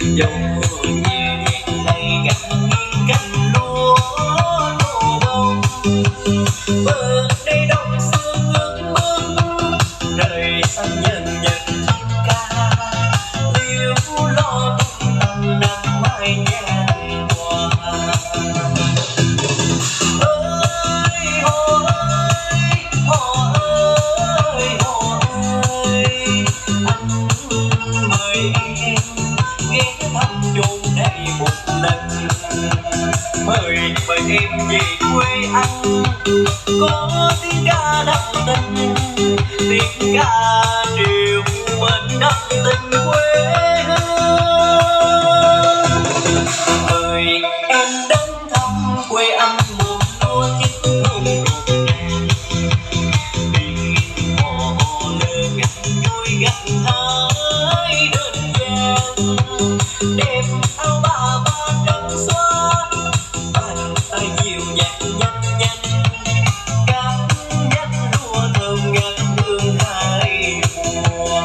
dòng nhiều nhịp này gắn nghiêng cánh lúa nổ bông bờ đây đông sương ước mơ trời xanh nhân nhân ca liêu lo tung tăng nắng mai nhàn hoa ơi hồ ơi hồ ơi hồ ơi anh mời em ghé thăm chốn đây một lần mời em về quê anh có tiếng ca đậm tình tiếng ca triều bên đất tình quê hương mời em đến thăm quê anh mùa lúa chín hương rộn ràng biển hồ lơ gặt vui gặt hái đơn giản đẹp áo ba trắng xóa bàn tay nhiều nhạc nhanh nhanh các nhánh lúa thơm ngát hương hai mùa